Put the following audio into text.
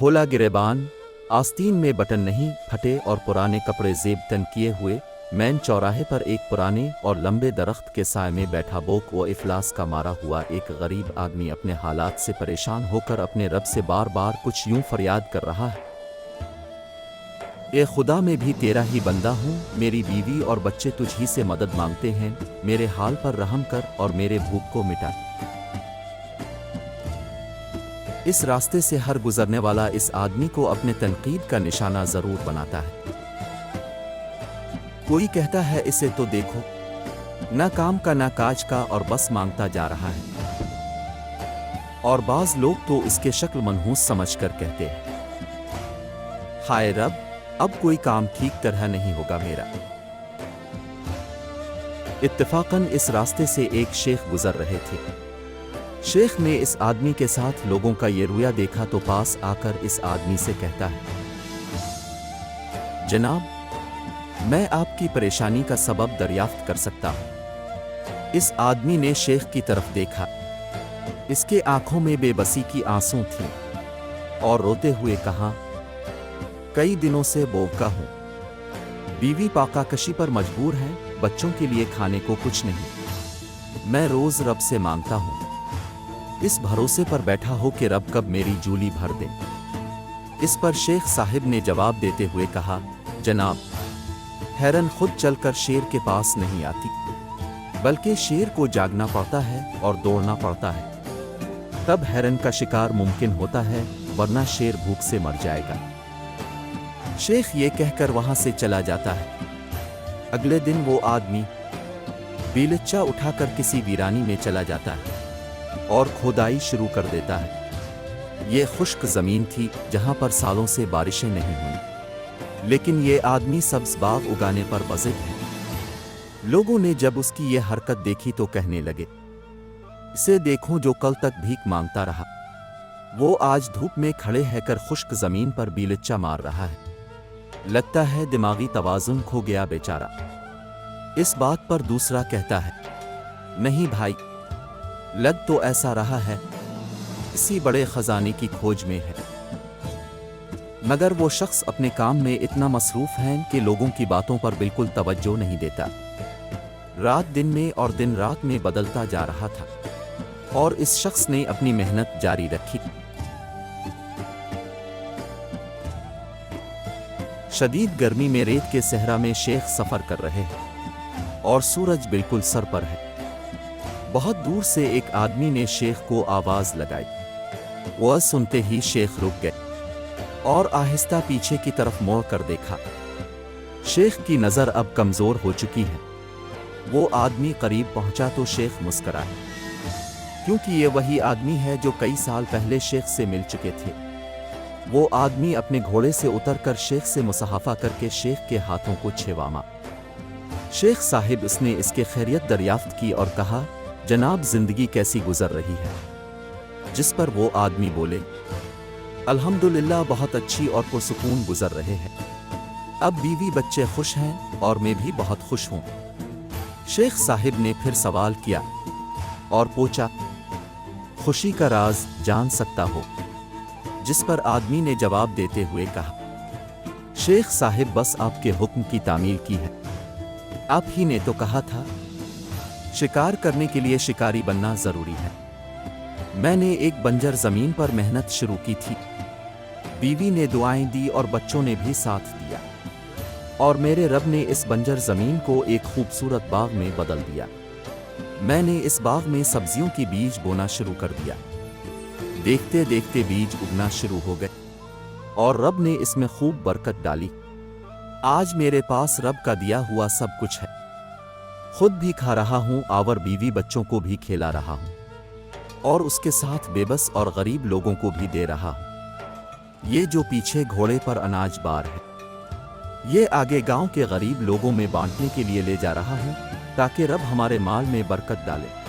खोला गिरेबान, आस्तीन में बटन नहीं फटे और पुराने कपड़े जेब तन किए हुए। मैन चौराहे पर एक पुराने और लंबे दरख्त के साए में बैठा बोक व इफलास का मारा हुआ एक गरीब आदमी अपने हालात से परेशान होकर अपने रब से बार बार कुछ यूं फरियाद कर रहा है। ए खुदा, मैं भी तेरा ही बंदा हूँ, मेरी बीवी और बच्चे तुझ ही से मदद मांगते हैं, मेरे हाल पर रहम कर और मेरे भूख को मिटा। इस रास्ते से हर गुजरने वाला इस आदमी को अपने तनकीद का निशाना जरूर बनाता है। कोई कहता है इसे तो देखो, ना काम का ना काज का और बस मांगता जा रहा है। और बाज लोग तो इसके शक्ल मनहूस समझकर कहते हैं, हाय रब, अब कोई काम ठीक तरह नहीं होगा मेरा। इत्तेफाकन इस रास्ते से एक शेख गुजर रहे थे। शेख ने इस आदमी के साथ लोगों का ये रुया देखा तो पास आकर इस आदमी से कहता है, जनाब, मैं आपकी परेशानी का सबब दरियाफ्त कर सकता हूं। इस आदमी ने शेख की तरफ देखा। इसके आंखों में बेबसी की आंसू थीं और रोते हुए कहा, कई दिनों से बोका हूं, बीवी पाकाकशी पर मजबूर है, बच्चों के लिए खाने को कुछ नहीं। मैं रोज रब से मांगता हूं, इस भरोसे पर बैठा हो कि रब कब मेरी जूली भर दे। इस पर शेख साहिब ने जवाब देते हुए कहा, जनाब, हैरन खुद चलकर शेर के पास नहीं आती, बल्कि शेर को जागना पड़ता है और दौड़ना पड़ता है, तब हैरन का शिकार मुमकिन होता है, वरना शेर भूख से मर जाएगा। शेख ये कहकर वहां से चला जाता है। अगले दिन वो आदमी बीलच्चा उठाकर किसी वीरानी में चला जाता है और खोदाई शुरू कर देता है। ये खुश्क जमीन थी जहां पर सालों से बारिशें नहीं हुई, लेकिन ये आदमी सब्ज बाग उगाने पर बज़िद है। लोगों ने जब उसकी ये हरकत देखी तो कहने लगे, इसे देखो जो कल तक भीख मांगता रहा, वो आज धूप में खड़े रहकर खुश्क जमीन पर बीलच्चा मार रहा है। लगता है दिमागी तवाज़ुन खो गया बेचारा। इस बात पर दूसरा कहता है, नहीं भाई, लग तो ऐसा रहा है इसी बड़े खजाने की खोज में है, मगर वो शख्स अपने काम में इतना मसरूफ है कि लोगों की बातों पर बिल्कुल तवज्जो नहीं देता। रात दिन में और दिन रात में बदलता जा रहा था और इस शख्स ने अपनी मेहनत जारी रखी। शदीद गर्मी में रेत के सहरा में शेख सफर कर रहे हैं और सूरज बिल्कुल सर पर है। बहुत दूर से एक आदमी ने शेख को आवाज लगाई। वह सुनते ही शेख रुक गए और आहिस्ता पीछे की तरफ मोड़ कर देखा। शेख की नजर अब कमजोर हो चुकी है। वो आदमी करीब पहुंचा तो शेख मुस्कुराए, क्योंकि ये वही आदमी है जो कई साल पहले शेख से मिल चुके थे। वो आदमी अपने घोड़े से उतरकर शेख से मुसाफा करके शेख के हाथों को छेवामा। शेख साहिब, उसने इसके खैरियत दरियाफ्त की और कहा, जनाब, जिंदगी कैसी गुजर रही है? जिस पर वो आदमी बोले, अल्हम्दुलिल्लाह, बहुत अच्छी और पुरसुकून गुजर रहे हैं। अब बीवी बच्चे खुश हैं और मैं भी बहुत खुश हूं। शेख साहिब ने फिर सवाल किया और पूछा, खुशी का राज जान सकता हो? जिस पर आदमी ने जवाब देते हुए कहा, शेख साहिब, बस आपके हुक्म की तामील की है। आप ही ने तो कहा था, शिकार करने के लिए शिकारी बनना जरूरी है। मैंने एक बंजर जमीन पर मेहनत शुरू की थी। बीवी ने दुआएं दी और बच्चों ने भी साथ दिया, और मेरे रब ने इस बंजर जमीन को एक खूबसूरत बाग में बदल दिया। मैंने इस बाग में सब्जियों की बीज बोना शुरू कर दिया। देखते देखते बीज उगना शुरू हो गए और रब ने इसमें खूब बरकत डाली। आज मेरे पास रब का दिया हुआ सब कुछ है। खुद भी खा रहा हूं, आवर बीवी बच्चों को भी खिला रहा हूं, और उसके साथ बेबस और गरीब लोगों को भी दे रहा हूं। ये जो पीछे घोड़े पर अनाज बार है, ये आगे गांव के गरीब लोगों में बांटने के लिए ले जा रहा हूं, ताकि रब हमारे माल में बरकत डाले।